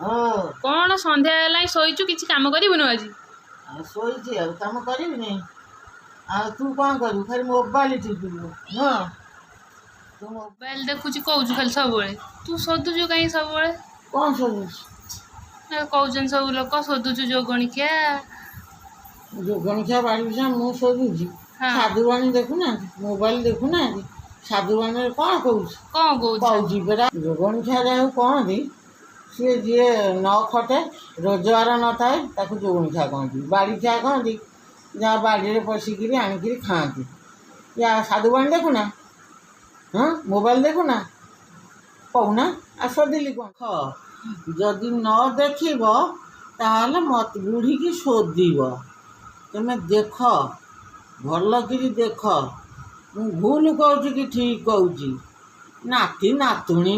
कौन संध्या है शोचु कि कम करूँ आज शोची कम करी तू कौन करू खाली मोबाइल टिपिबू हाँ तू मोबाइल देखुच कौच खाली सब तू सोधुचु कहीं सब कौन सोधु कहते सब लोग सोधुचु जो गणिकिया बाड़ी पिछा मुझे सोधुची साधुवाणी देखुना मोबाइल देखुना साधुवाणी कौन कहूँ बेटा जोगणिया जहाँ कहती सी जी न खटे रोजगार न थाए ताकू जोगणिया कहती बाड़ी छा कहती जहाँ बाड़ी पशिकी आणिकी खाती या साधुवाणी देखुना हाँ मोबाइल देखुना कहूना सोधिली कौन ख जदि न देखब ताहले मत बुढ़ी की शोधिब तुम देख भलकि देख मु भूल कहूँ कि ठीक कहूँ नाती नातुणी